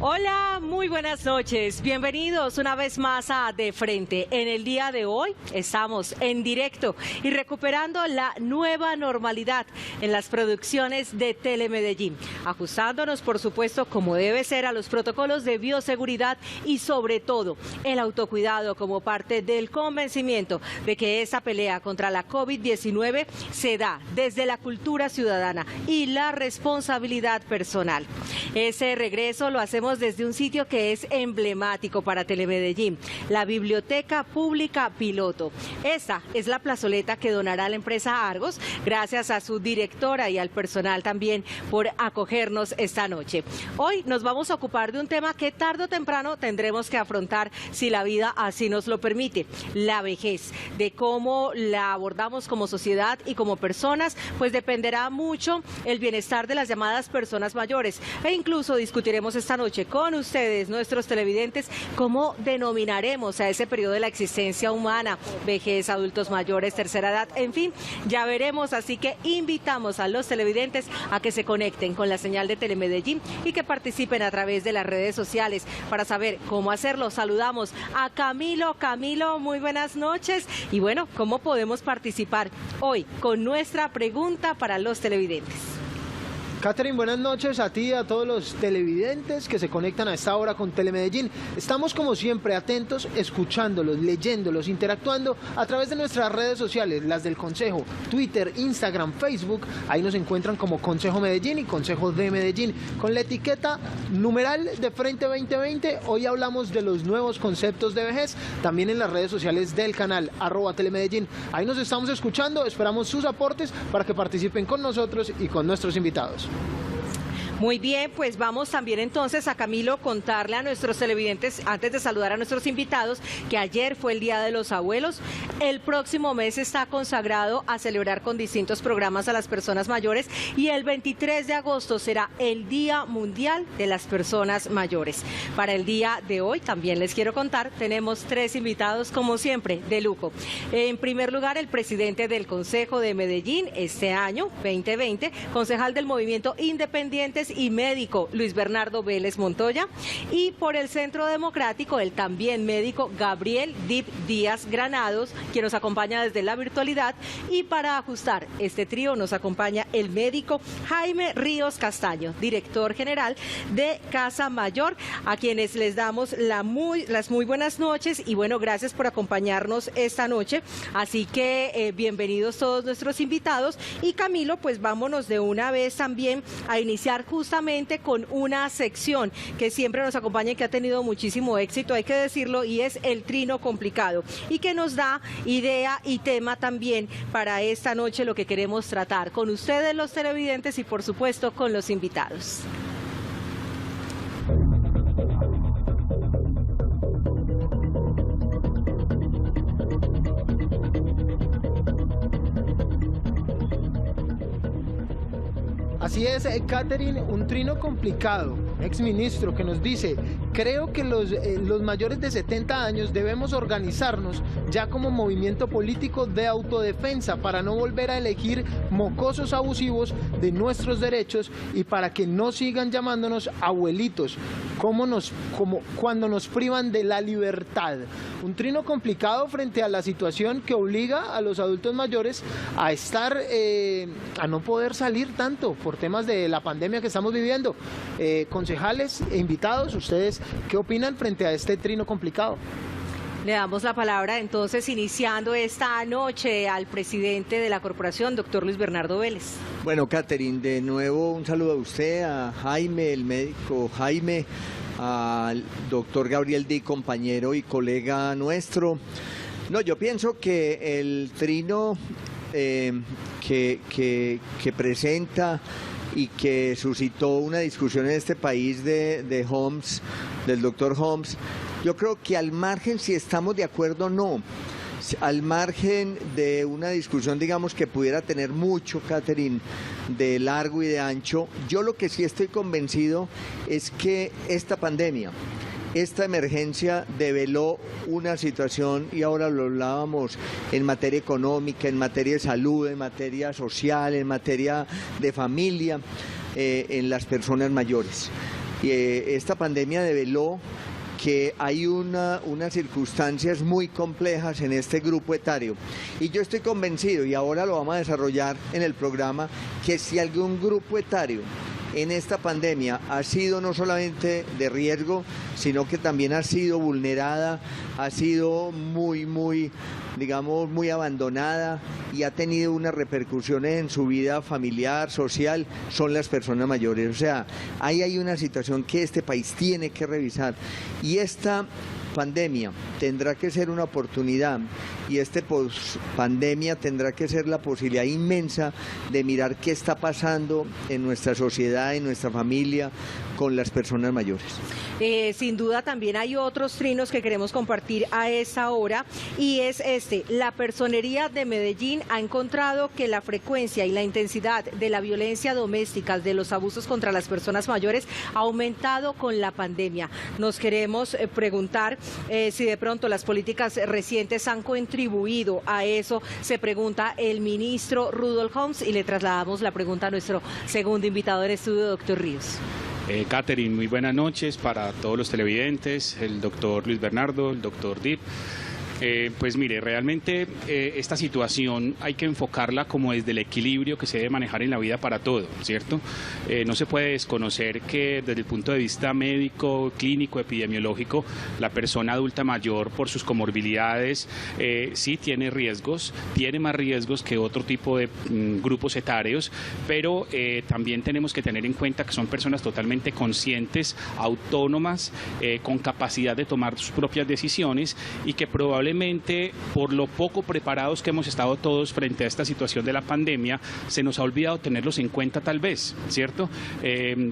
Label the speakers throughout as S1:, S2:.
S1: Hola, muy buenas noches. Bienvenidos una vez más a De Frente. En el día de hoy estamos en directo y recuperando la nueva normalidad en las producciones de Telemedellín, ajustándonos, por supuesto, como debe ser, a los protocolos de bioseguridad y, sobre todo, el autocuidado como parte del convencimiento de que esa pelea contra la COVID-19 se da desde la cultura ciudadana y la responsabilidad personal. Ese regreso lo hacemos desde un sitio que es emblemático para Telemedellín, la Biblioteca Pública Piloto. Esta es la plazoleta que donará la empresa Argos, gracias a su directora y al personal también por acogernos esta noche. Hoy nos vamos a ocupar de un tema que tarde o temprano tendremos que afrontar si la vida así nos lo permite, la vejez. De cómo la abordamos como sociedad y como personas, pues dependerá mucho el bienestar de las llamadas personas mayores. E incluso discutiremos esta noche con ustedes, nuestros televidentes, cómo denominaremos a ese periodo de la existencia humana, vejez, adultos mayores, tercera edad, en fin, ya veremos. Así que invitamos a los televidentes a que se conecten con la señal de Telemedellín y que participen a través de las redes sociales. Para saber cómo hacerlo, saludamos a Camilo. Camilo, muy buenas noches. Y bueno, ¿cómo podemos participar hoy con nuestra pregunta para los televidentes?
S2: Catherine, buenas noches a ti y a todos los televidentes que se conectan a esta hora con Telemedellín. Estamos como siempre atentos, escuchándolos, leyéndolos, interactuando a través de nuestras redes sociales, las del Consejo, Twitter, Instagram, Facebook. Ahí nos encuentran como Consejo Medellín y Consejo de Medellín. Con la etiqueta numeral De Frente 2020, hoy hablamos de los nuevos conceptos de vejez, también en las redes sociales del canal, @Telemedellín. Ahí nos estamos escuchando, esperamos sus aportes para que participen con nosotros y con nuestros invitados.
S1: Muy bien, pues vamos también entonces a Camilo contarle a nuestros televidentes, antes de saludar a nuestros invitados, que ayer fue el Día de los Abuelos. El próximo mes está consagrado a celebrar con distintos programas a las personas mayores y el 23 de agosto será el Día Mundial de las Personas Mayores. Para el día de hoy, también les quiero contar, tenemos 3 invitados, como siempre, de lujo. En primer lugar, el presidente del Consejo de Medellín, este año, 2020, concejal del Movimiento Independientes y médico Luis Bernardo Vélez Montoya, y por el Centro Democrático el también médico Gabriel Dip Díaz Granados, quien nos acompaña desde la virtualidad, y para ajustar este trío nos acompaña el médico Jaime Ríos Castaño, director general de Casa Mayor, a quienes les damos las muy buenas noches y bueno, gracias por acompañarnos esta noche. Así que bienvenidos todos nuestros invitados. Y Camilo, pues vámonos de una vez también a iniciar justamente con una sección que siempre nos acompaña y que ha tenido muchísimo éxito, hay que decirlo, y es el trino complicado, y que nos da idea y tema también para esta noche, lo que queremos tratar con ustedes los televidentes y por supuesto con los invitados.
S2: Así es, Catherine, un trino complicado. Exministro que nos dice: creo que los mayores de 70 años debemos organizarnos ya como movimiento político de autodefensa para no volver a elegir mocosos abusivos de nuestros derechos y para que no sigan llamándonos abuelitos, como cuando nos privan de la libertad. Un trino complicado frente a la situación que obliga a los adultos mayores a estar, a no poder salir tanto por temas de la pandemia que estamos viviendo. Concejales e invitados, ¿ustedes qué opinan frente a este trino complicado?
S1: Le damos la palabra entonces, iniciando esta noche, al presidente de la corporación, doctor Luis Bernardo Vélez.
S3: Bueno, Catherine, de nuevo un saludo a usted, a Jaime, el médico Jaime, al doctor Gabriel Di, compañero y colega nuestro. No, yo pienso que el trino que presenta y que suscitó una discusión en este país de Homs, del doctor Homs, yo creo que al margen si estamos de acuerdo o no, al margen de una discusión, digamos, que pudiera tener mucho, Catherine, de largo y de ancho, yo lo que sí estoy convencido es que esta pandemia, esta emergencia develó una situación, y ahora lo hablábamos, en materia económica, en materia de salud, en materia social, en materia de familia, en las personas mayores. Esta pandemia develó que hay unas circunstancias muy complejas en este grupo etario. Y yo estoy convencido, y ahora lo vamos a desarrollar en el programa, que si algún grupo etario en esta pandemia ha sido no solamente de riesgo, sino que también ha sido vulnerada, ha sido muy abandonada y ha tenido unas repercusiones en su vida familiar, social, son las personas mayores. O sea, ahí hay una situación que este país tiene que revisar, y esta pandemia tendrá que ser una oportunidad, y post-pandemia tendrá que ser la posibilidad inmensa de mirar qué está pasando en nuestra sociedad, en nuestra familia, con las personas mayores.
S1: Sin duda también hay otros trinos que queremos compartir a esta hora, y es la Personería de Medellín ha encontrado que la frecuencia y la intensidad de la violencia doméstica, de los abusos contra las personas mayores, ha aumentado con la pandemia. Nos queremos preguntar si de pronto las políticas recientes han contribuido a eso, se pregunta el ministro Rudolf Homs, y le trasladamos la pregunta a nuestro segundo invitado en estudio, doctor Ríos.
S4: Catherine, muy buenas noches para todos los televidentes, el doctor Luis Bernardo, el doctor Dip. Pues mire, realmente esta situación hay que enfocarla como desde el equilibrio que se debe manejar en la vida para todo, ¿cierto? No se puede desconocer que desde el punto de vista médico, clínico, epidemiológico, la persona adulta mayor por sus comorbilidades sí tiene riesgos, tiene más riesgos que otro tipo de grupos etarios, pero también tenemos que tener en cuenta que son personas totalmente conscientes, autónomas, con capacidad de tomar sus propias decisiones, y que probablemente por lo poco preparados que hemos estado todos frente a esta situación de la pandemia, se nos ha olvidado tenerlos en cuenta tal vez, ¿cierto?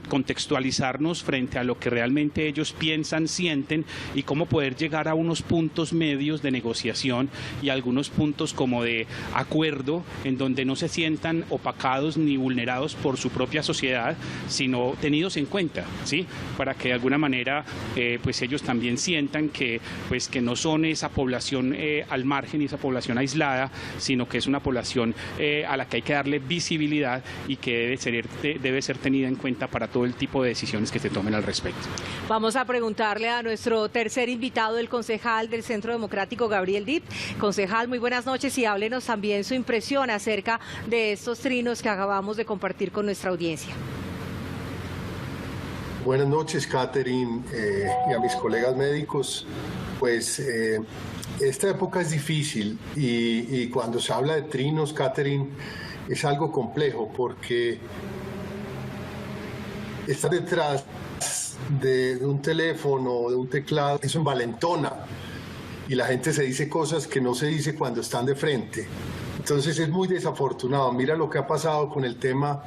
S4: Contextualizarnos frente a lo que realmente ellos piensan, sienten, y cómo poder llegar a unos puntos medios de negociación y algunos puntos como de acuerdo en donde no se sientan opacados ni vulnerados por su propia sociedad, sino tenidos en cuenta, ¿sí? Para que de alguna manera pues ellos también sientan que no son esa población al margen y esa población aislada, sino que es una población a la que hay que darle visibilidad y que debe ser tenida en cuenta para todo el tipo de decisiones que se tomen al respecto.
S1: Vamos a preguntarle a nuestro tercer invitado, el concejal del Centro Democrático, Gabriel Dip. Concejal, muy buenas noches, y háblenos también su impresión acerca de estos trinos que acabamos de compartir con nuestra audiencia.
S5: Buenas noches, Catherine, y a mis colegas médicos. Pues esta época es difícil, y cuando se habla de trinos, Catherine, es algo complejo, porque está detrás de un teléfono, de un teclado, eso envalentona, y la gente se dice cosas que no se dice cuando están de frente. Entonces es muy desafortunado. Mira lo que ha pasado con el tema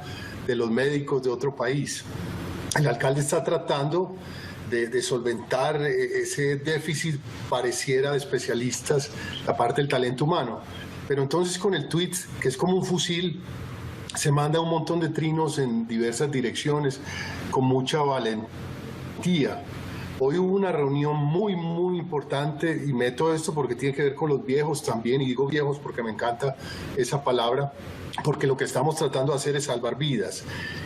S5: de los médicos de otro país. El alcalde está tratando de solventar ese déficit, pareciera, de especialistas, la parte del talento humano. Pero entonces con el tweet, que es como un fusil, se manda un montón de trinos en diversas direcciones con mucha valentía. Hoy hubo una reunión muy importante, y meto esto porque tiene que ver con los viejos también, y digo viejos porque me encanta esa palabra, porque lo que estamos tratando de hacer es salvar vidas,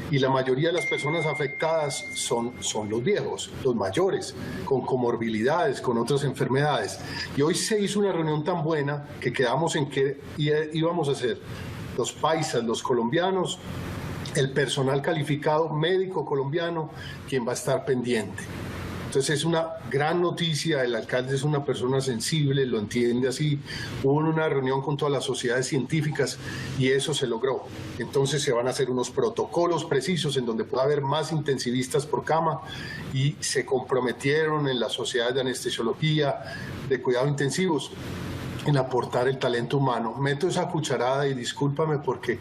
S5: y la mayoría de las personas afectadas son los viejos, los mayores, con comorbilidades, con otras enfermedades. Y hoy se hizo una reunión tan buena que quedamos en que íbamos a hacer los paisas, los colombianos, el personal calificado médico colombiano, quien va a estar pendiente. Entonces es una gran noticia, el alcalde es una persona sensible, lo entiende así. Hubo una reunión con todas las sociedades científicas y eso se logró. Entonces se van a hacer unos protocolos precisos en donde pueda haber más intensivistas por cama, y se comprometieron en las sociedades de anestesiología, de cuidados intensivos, en aportar el talento humano. Meto esa cucharada y discúlpame porque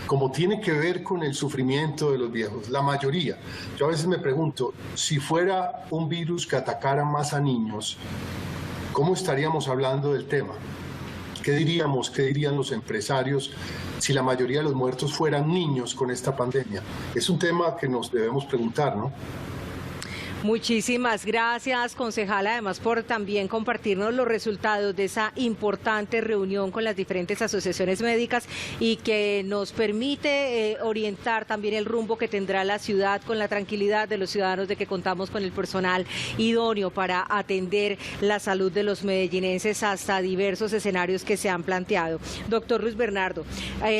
S5: como tiene que ver con el sufrimiento de los viejos, la mayoría, yo a veces me pregunto, si fuera un virus que atacara más a niños, ¿cómo estaríamos hablando del tema? ¿Qué diríamos, qué dirían los empresarios si la mayoría de los muertos fueran niños con esta pandemia? Es un tema que nos debemos preguntar, ¿no?
S1: Muchísimas gracias, concejala, además por también compartirnos los resultados de esa importante reunión con las diferentes asociaciones médicas y que nos permite orientar también el rumbo que tendrá la ciudad con la tranquilidad de los ciudadanos de que contamos con el personal idóneo para atender la salud de los medellinenses hasta diversos escenarios que se han planteado. Doctor Luis Bernardo,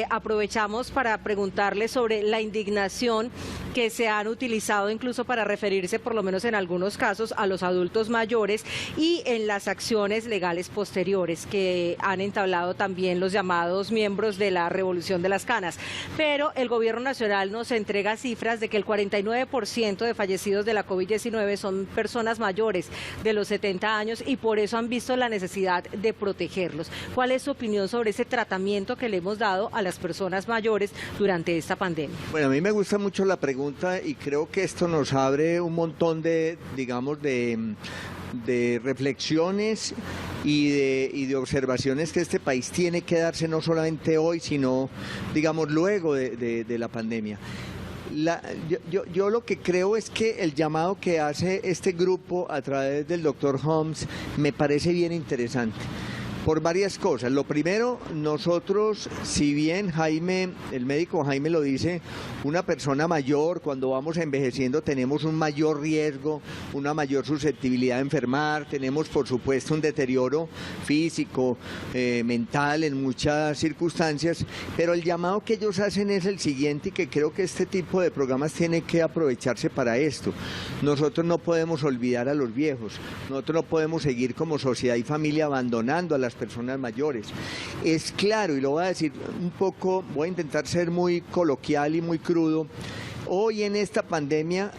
S1: aprovechamos para preguntarle sobre la indignación que se han utilizado incluso para referirse, por lo menos en algunos casos, a los adultos mayores y en las acciones legales posteriores que han entablado también los llamados miembros de la Revolución de las Canas. Pero el Gobierno Nacional nos entrega cifras de que el 49% de fallecidos de la COVID-19 son personas mayores de los 70 años y por eso han visto la necesidad de protegerlos. ¿Cuál es su opinión sobre ese tratamiento que le hemos dado a las personas mayores durante esta pandemia?
S3: Bueno, a mí me gusta mucho la pregunta y creo que esto nos abre un montón de, digamos, de reflexiones y de observaciones que este país tiene que darse no solamente hoy, sino, digamos, luego de la pandemia. Yo lo que creo es que el llamado que hace este grupo a través del doctor Homs me parece bien interesante. Por varias cosas. Lo primero, nosotros, si bien Jaime, el médico Jaime lo dice, una persona mayor, cuando vamos envejeciendo tenemos un mayor riesgo, una mayor susceptibilidad de enfermar, tenemos por supuesto un deterioro físico, mental en muchas circunstancias, pero el llamado que ellos hacen es el siguiente y que creo que este tipo de programas tiene que aprovecharse para esto. Nosotros no podemos olvidar a los viejos, nosotros no podemos seguir como sociedad y familia abandonando a las personas mayores. Es claro, y lo voy a decir un poco, voy a intentar ser muy coloquial y muy crudo, hoy en esta pandemia,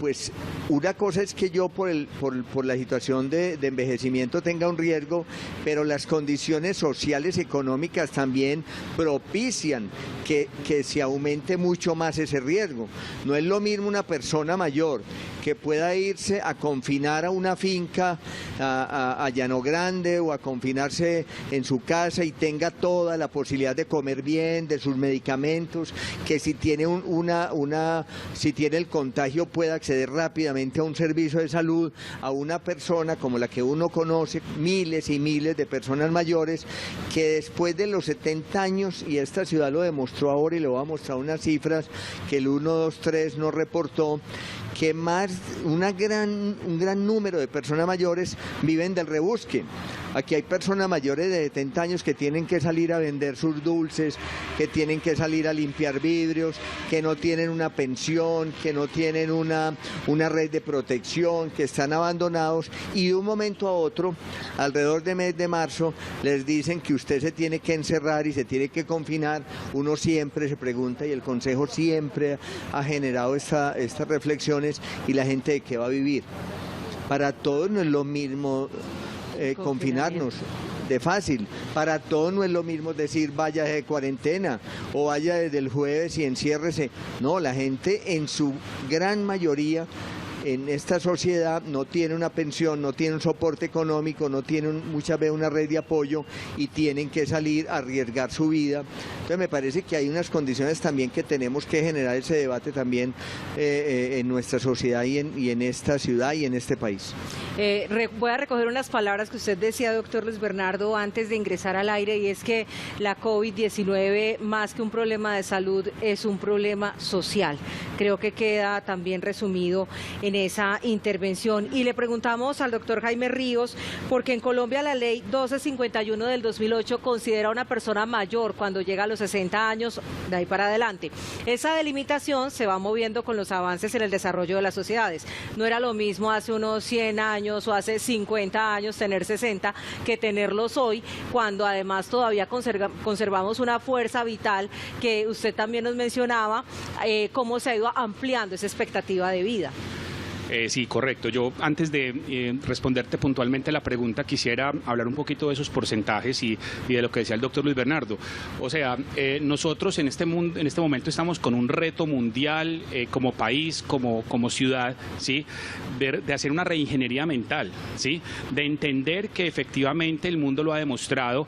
S3: pues una cosa es que yo por la situación de envejecimiento tenga un riesgo, pero las condiciones sociales y económicas también propician que se aumente mucho más ese riesgo. No es lo mismo una persona mayor que pueda irse a confinar a una finca, a Llano Grande o a confinarse en su casa y tenga toda la posibilidad de comer bien, de sus medicamentos, que si tiene si tiene el contagio pueda acceder rápidamente a un servicio de salud, a una persona como la que uno conoce, miles y miles de personas mayores, que después de los 70 años, y esta ciudad lo demostró ahora y le voy a mostrar unas cifras que el 123 nos reportó, que un gran número de personas mayores viven del rebusque. Aquí hay personas mayores de 70 años que tienen que salir a vender sus dulces, que tienen que salir a limpiar vidrios, que no tienen una pensión, que no tienen una red de protección, que están abandonados y de un momento a otro, alrededor del mes de marzo, les dicen que usted se tiene que encerrar y se tiene que confinar. Uno siempre se pregunta y el Consejo siempre ha generado estas reflexiones y la gente de qué va a vivir. Para todos no es lo mismo confinarnos de fácil, para todos no es lo mismo decir vaya de cuarentena o vaya desde el jueves y enciérrese. No, la gente en su gran mayoría en esta sociedad no tiene una pensión, no tiene un soporte económico, no tiene muchas veces una red de apoyo y tienen que salir a arriesgar su vida. Entonces me parece que hay unas condiciones también que tenemos que generar ese debate también en nuestra sociedad y en esta ciudad y en este país.
S1: Voy a recoger unas palabras que usted decía, doctor Luis Bernardo, antes de ingresar al aire, y es que la COVID-19, más que un problema de salud, es un problema social. Creo que queda también resumido en esa intervención. Y le preguntamos al doctor Jaime Ríos, porque en Colombia la ley 1251 del 2008 considera a una persona mayor cuando llega a los 60 años, de ahí para adelante. Esa delimitación se va moviendo con los avances en el desarrollo de las sociedades. No era lo mismo hace unos 100 años o hace 50 años tener 60 que tenerlos hoy, cuando además todavía conservamos una fuerza vital que usted también nos mencionaba, cómo se ha ido ampliando esa expectativa de vida.
S4: Sí, correcto. Yo, antes de responderte puntualmente la pregunta, quisiera hablar un poquito de esos porcentajes y de lo que decía el doctor Luis Bernardo. O sea, nosotros en este momento estamos con un reto mundial como país, como ciudad, ¿sí? De hacer una reingeniería mental, ¿sí? De entender que efectivamente el mundo lo ha demostrado,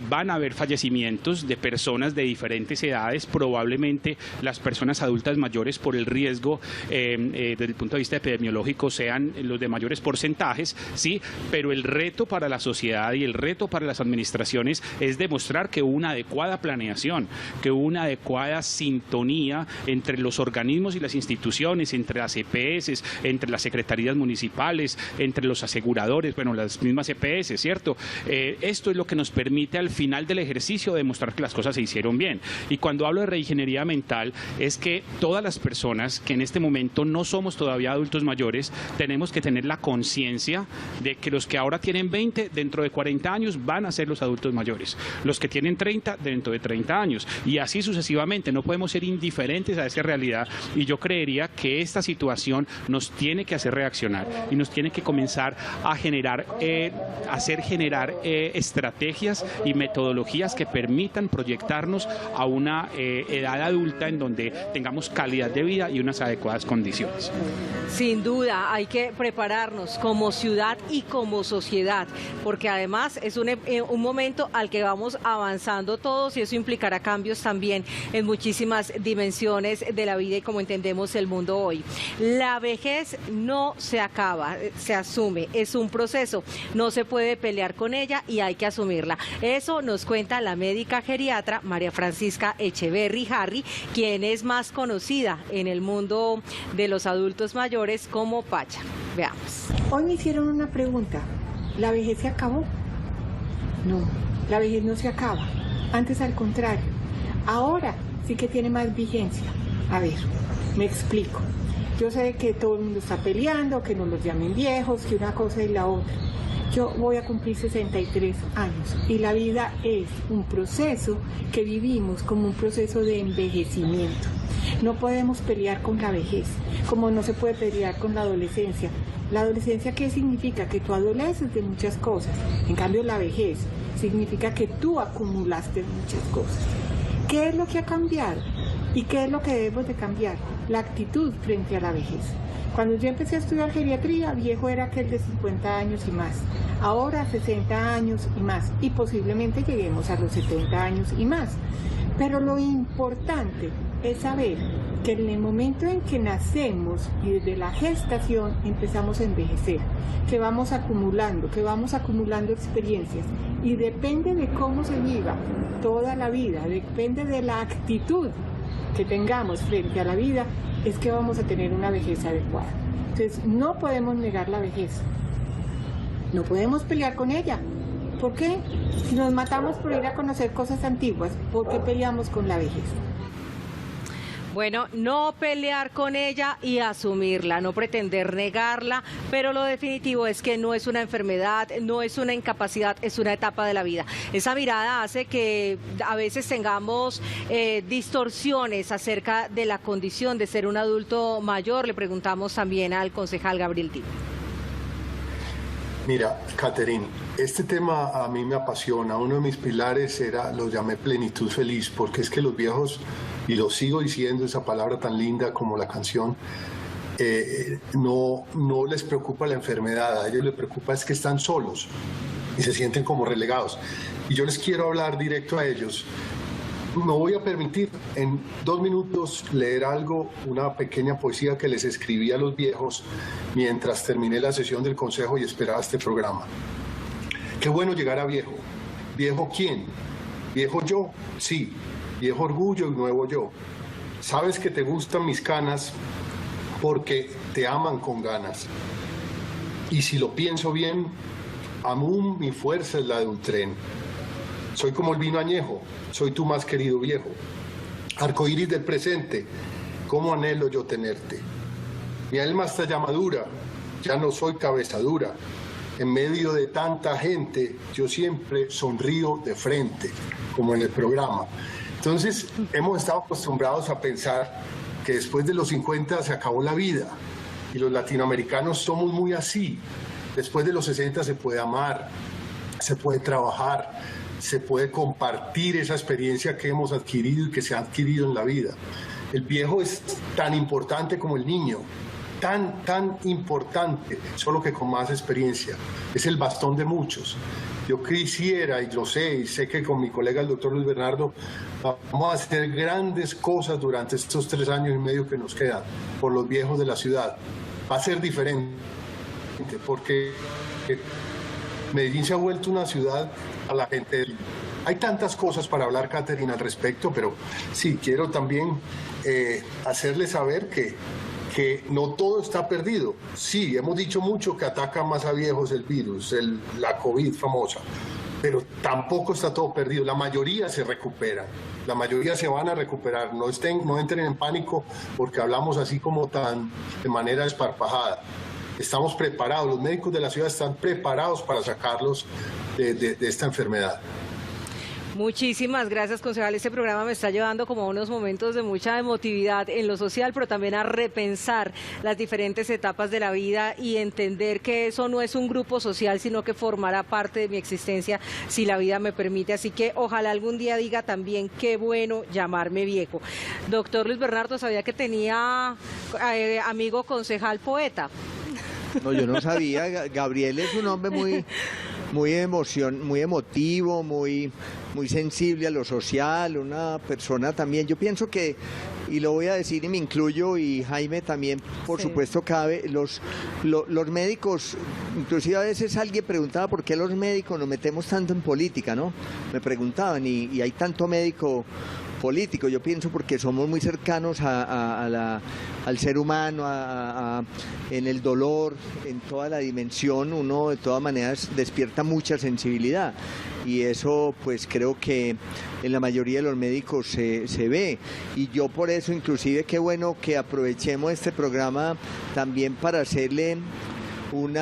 S4: van a haber fallecimientos de personas de diferentes edades, probablemente las personas adultas mayores por el riesgo desde el punto de vista epidemiológico epidemiológicos sean los de mayores porcentajes, sí, pero el reto para la sociedad y el reto para las administraciones es demostrar que hubo una adecuada planeación, que hubo una adecuada sintonía entre los organismos y las instituciones, entre las EPS, entre las secretarías municipales, entre los aseguradores, bueno, las mismas EPS, ¿cierto? Esto es lo que nos permite al final del ejercicio demostrar que las cosas se hicieron bien. Y cuando hablo de reingeniería mental es que todas las personas que en este momento no somos todavía adultos mayores tenemos que tener la conciencia de que los que ahora tienen 20, dentro de 40 años van a ser los adultos mayores, los que tienen 30, dentro de 30 años, y así sucesivamente. No podemos ser indiferentes a esa realidad, y yo creería que esta situación nos tiene que hacer reaccionar y nos tiene que comenzar a generar, hacer generar estrategias y metodologías que permitan proyectarnos a una edad adulta en donde tengamos calidad de vida y unas adecuadas condiciones.
S1: Sin duda, hay que prepararnos como ciudad y como sociedad, porque además es un momento al que vamos avanzando todos, y eso implicará cambios también en muchísimas dimensiones de la vida y como entendemos el mundo hoy. La vejez no se acaba, se asume, es un proceso, no se puede pelear con ella y hay que asumirla. Eso nos cuenta la médica geriatra María Francisca Echeverry Harry, quien es más conocida en el mundo de los adultos mayores como Pacha. Veamos.
S6: Hoy me hicieron una pregunta. ¿La vejez se acabó? No, la vejez no se acaba. Antes, al contrario. Ahora sí que tiene más vigencia. A ver, me explico. Yo sé que todo el mundo está peleando, que nos los llamen viejos, que una cosa y la otra. Yo voy a cumplir 63 años y la vida es un proceso que vivimos como un proceso de envejecimiento. No podemos pelear con la vejez, como no se puede pelear con la adolescencia. ¿La adolescencia qué significa? Que tú adoleces de muchas cosas. En cambio, la vejez significa que tú acumulaste muchas cosas. ¿Qué es lo que ha cambiado? ¿Y qué es lo que debemos de cambiar? La actitud frente a la vejez. Cuando yo empecé a estudiar geriatría, viejo era aquel de 50 años y más. Ahora 60 años y más. Y posiblemente lleguemos a los 70 años y más. Pero lo importante es saber que en el momento en que nacemos y desde la gestación empezamos a envejecer, que vamos acumulando experiencias, y depende de cómo se viva toda la vida, depende de la actitud que tengamos frente a la vida, es que vamos a tener una vejez adecuada. Entonces no podemos negar la vejez, no podemos pelear con ella. ¿Por qué? Si nos matamos por ir a conocer cosas antiguas, ¿por qué peleamos con la vejez?
S1: Bueno, no pelear con ella y asumirla, no pretender negarla, pero lo definitivo es que no es una enfermedad, no es una incapacidad, es una etapa de la vida. Esa mirada hace que a veces tengamos distorsiones acerca de la condición de ser un adulto mayor. Le preguntamos también al concejal Gabriel Dip.
S5: Mira, Catherine, este tema a mí me apasiona. Uno de mis pilares lo llamé plenitud feliz, porque es que los viejos, y lo sigo diciendo, esa palabra tan linda como la canción, no les preocupa la enfermedad, a ellos les preocupa es que están solos y se sienten como relegados. Y yo les quiero hablar directo a ellos. Me voy a permitir en 2 minutos leer algo, una pequeña poesía que les escribí a los viejos mientras terminé la sesión del consejo y esperaba este programa. Qué bueno llegar a viejo. ¿Viejo quién? ¿Viejo yo? Sí. Viejo orgullo y nuevo yo. Sabes que te gustan mis canas porque te aman con ganas. Y si lo pienso bien, aún mi fuerza es la de un tren. Soy como el vino añejo, soy tu más querido viejo. Arcoíris del presente, cómo anhelo yo tenerte. Mi alma está ya madura, ya no soy cabeza dura. En medio de tanta gente, yo siempre sonrío de frente, como en el programa. Entonces, hemos estado acostumbrados a pensar que después de los 50 se acabó la vida. Y los latinoamericanos somos muy así. Después de los 60 se puede amar, se puede trabajar, se puede compartir esa experiencia que hemos adquirido y que se ha adquirido en la vida. El viejo es tan importante como el niño, tan importante, solo que con más experiencia. Es el bastón de muchos. Yo quisiera, y lo sé, y sé que con mi colega el doctor Luis Bernardo vamos a hacer grandes cosas durante estos 3 años y medio que nos quedan por los viejos de la ciudad. va a ser diferente, porque Medellín se ha vuelto una ciudad a la gente. Hay tantas cosas para hablar, Catherine, al respecto, pero sí, quiero también hacerles saber que no todo está perdido. Sí, hemos dicho mucho que ataca más a viejos el virus, la COVID famosa, pero tampoco está todo perdido. La mayoría se recuperan, la mayoría se van a recuperar. No entren en pánico porque hablamos así como de manera esparpajada. Estamos preparados, los médicos de la ciudad están preparados para sacarlos de esta enfermedad.
S1: Muchísimas gracias, concejal. Este programa me está llevando como a unos momentos de mucha emotividad en lo social, pero también a repensar las diferentes etapas de la vida y entender que eso no es un grupo social, sino que formará parte de mi existencia si la vida me permite. Así que ojalá algún día diga también qué bueno llamarme viejo. Doctor Luis Bernardo, ¿sabía que tenía amigo concejal poeta?
S3: No, yo no sabía. Gabriel es un hombre muy emotivo, muy sensible a lo social, una persona también. Yo pienso que, y lo voy a decir y me incluyo, y Jaime también, por supuesto, cabe, los médicos, inclusive a veces alguien preguntaba por qué los médicos nos metemos tanto en política, ¿no? Me preguntaban, y hay tanto médico político. Yo pienso porque somos muy cercanos al ser humano, en el dolor, en toda la dimensión. Uno de todas maneras despierta mucha sensibilidad y eso pues creo que en la mayoría de los médicos se ve, y yo por eso inclusive qué bueno que aprovechemos este programa también para hacerle un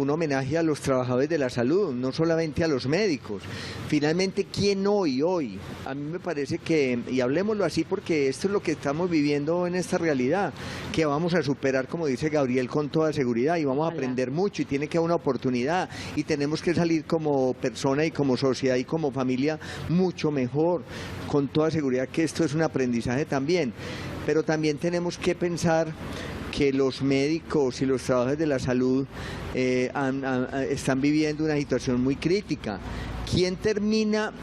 S3: homenaje a los trabajadores de la salud, no solamente a los médicos. Finalmente, ¿quién hoy? A mí me parece que, y hablemoslo así porque esto es lo que estamos viviendo en esta realidad, que vamos a superar, como dice Gabriel, con toda seguridad, y vamos a aprender mucho, y tiene que haber una oportunidad, y tenemos que salir como persona y como sociedad y como familia mucho mejor, con toda seguridad que esto es un aprendizaje también, pero también tenemos que pensar que los médicos y los trabajadores de la salud están viviendo una situación muy crítica. ¿Quién termina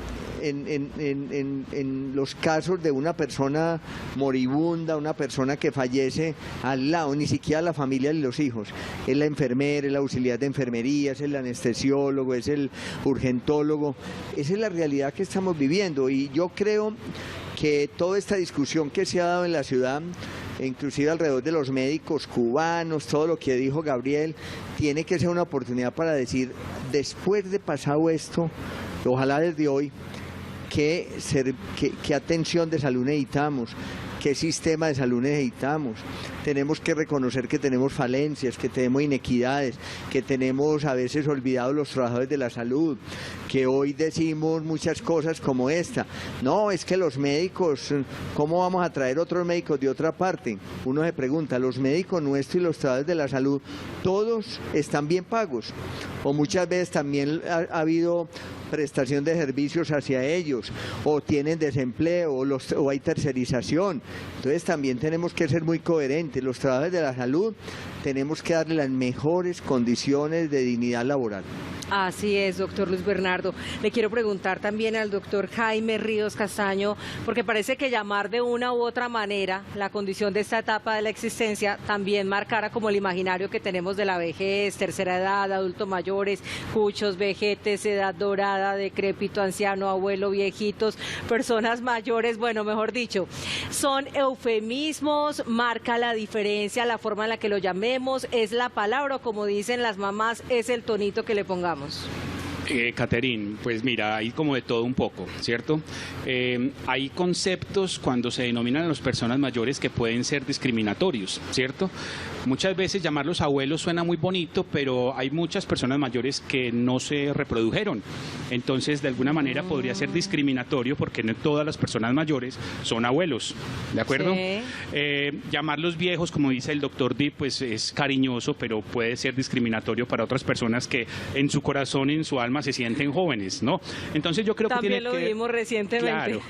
S3: en los casos de una persona moribunda, una persona que fallece al lado? Ni siquiera la familia ni los hijos. Es la enfermera, es la auxiliar de enfermería, es el anestesiólogo, es el urgentólogo. Esa es la realidad que estamos viviendo, y yo creo que toda esta discusión que se ha dado en la ciudad, inclusive alrededor de los médicos cubanos, todo lo que dijo Gabriel, tiene que ser una oportunidad para decir, después de pasado esto, ojalá desde hoy, qué atención de salud necesitamos, qué sistema de salud necesitamos. Tenemos que reconocer que tenemos falencias, que tenemos inequidades, que tenemos a veces olvidados los trabajadores de la salud, que hoy decimos muchas cosas como esta. No, es que los médicos, ¿cómo vamos a traer otros médicos de otra parte? Uno se pregunta, los médicos nuestros y los trabajadores de la salud, ¿todos están bien pagos? O muchas veces también ha habido prestación de servicios hacia ellos, o tienen desempleo, o hay tercerización. Entonces también tenemos que ser muy coherentes. Los trabajadores de la salud tenemos que darle las mejores condiciones de dignidad laboral.
S1: Así es, doctor Luis Bernardo. Le quiero preguntar también al doctor Jaime Ríos Castaño, porque parece que llamar de una u otra manera la condición de esta etapa de la existencia también marcara como el imaginario que tenemos de la vejez, tercera edad, adultos mayores, cuchos, vejetes, edad dorada, decrépito, anciano, abuelo, viejitos, personas mayores, bueno, mejor dicho, son eufemismos, marca la diferencia, la forma en la que lo llamemos, es la palabra, o como dicen las mamás, es el tonito que le pongamos.
S4: Catherine, pues mira, hay como de todo un poco, ¿cierto? Hay conceptos cuando se denominan a las personas mayores que pueden ser discriminatorios, ¿cierto? Muchas veces llamarlos abuelos suena muy bonito, pero hay muchas personas mayores que no se reprodujeron. Entonces, de alguna manera podría ser discriminatorio porque no todas las personas mayores son abuelos, ¿de acuerdo? Sí. Llamarlos viejos, como dice el doctor Dip, pues es cariñoso, pero puede ser discriminatorio para otras personas que en su corazón y en su alma se sienten jóvenes, ¿no? Entonces yo creo
S1: también
S4: que tiene
S1: lo vimos recientemente.
S4: Claro,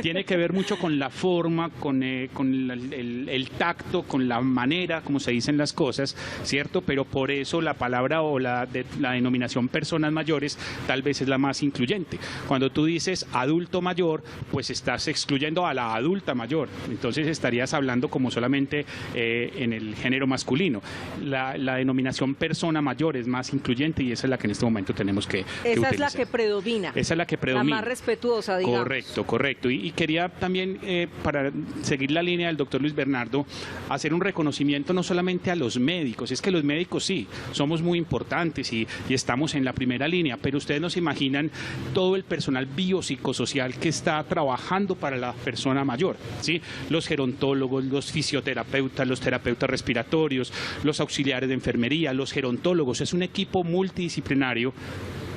S4: tiene que ver mucho con la forma, con el tacto, con la manera como se dicen las cosas, ¿cierto? Pero por eso la palabra o la denominación personas mayores tal vez es la más más incluyente. Cuando tú dices adulto mayor, pues estás excluyendo a la adulta mayor, entonces estarías hablando como solamente en el género masculino. La denominación persona mayor es más incluyente y esa es la que en este momento tenemos que utilizar.
S1: Es la que predomina.
S4: Esa es la que predomina.
S1: La más respetuosa, digamos.
S4: Correcto. Y quería también, para seguir la línea del doctor Luis Bernardo, hacer un reconocimiento no solamente a los médicos, es que los médicos sí, somos muy importantes y estamos en la primera línea, pero ustedes no se imaginan todo el personal biopsicosocial que está trabajando para la persona mayor, ¿sí? Los gerontólogos, los fisioterapeutas, los terapeutas respiratorios, los auxiliares de enfermería, los gerontólogos, es un equipo multidisciplinario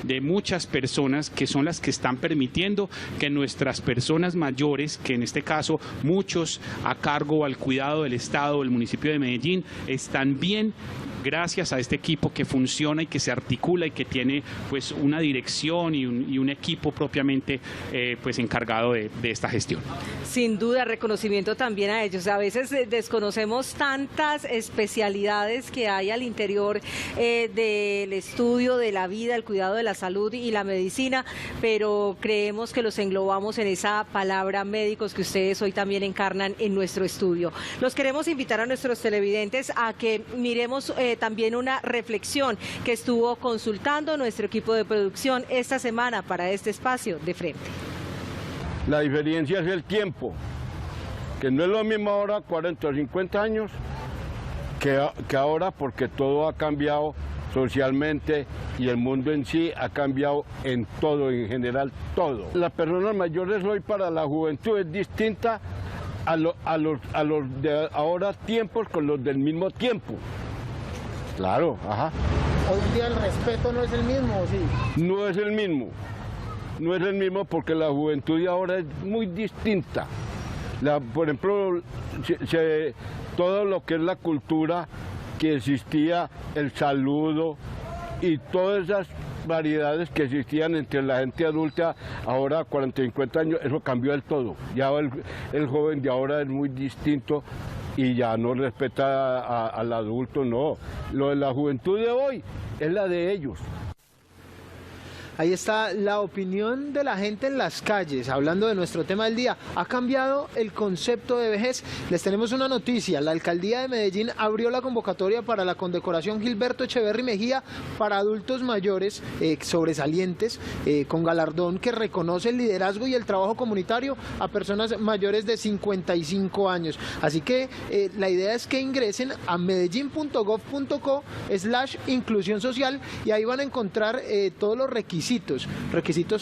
S4: de muchas personas que son las que están permitiendo que nuestras personas mayores, que en este caso muchos a cargo o al cuidado del Estado o del municipio de Medellín, están bien gracias a este equipo que funciona y que se articula y que tiene pues una dirección y un equipo propiamente pues encargado de esta gestión.
S1: Sin duda, reconocimiento también a ellos. A veces desconocemos tantas especialidades que hay al interior del estudio de la vida, el cuidado de la salud y la medicina, pero creemos que los englobamos en esa palabra médicos que ustedes hoy también encarnan en nuestro estudio. Los queremos invitar a nuestros televidentes a que miremos también una reflexión que estuvo consultando nuestro equipo de producción esta semana para este espacio de frente.
S7: La diferencia es el tiempo, que no es lo mismo ahora 40 o 50 años que ahora, porque todo ha cambiado socialmente y el mundo en sí ha cambiado en todo, en general todo. Las personas mayores hoy para la juventud es distinta a los de ahora tiempos con los del mismo tiempo. Claro, ajá.
S2: Hoy en día el respeto no es el mismo, ¿sí?
S7: No es el mismo. No es el mismo porque la juventud de ahora es muy distinta. Por ejemplo, todo lo que es la cultura que existía, el saludo y todas esas variedades que existían entre la gente adulta, ahora 40, 50 años, eso cambió del todo. Ya el joven de ahora es muy distinto y ya no respeta al adulto, no. Lo de la juventud de hoy es la de ellos.
S2: Ahí está la opinión de la gente en las calles, hablando de nuestro tema del día. ¿Ha cambiado el concepto de vejez? Les tenemos una noticia. La Alcaldía de Medellín abrió la convocatoria para la condecoración Gilberto Echeverry Mejía para adultos mayores sobresalientes, con galardón que reconoce el liderazgo y el trabajo comunitario a personas mayores de 55 años. Así que la idea es que ingresen a medellin.gov.co/inclusión social y ahí van a encontrar todos los requisitos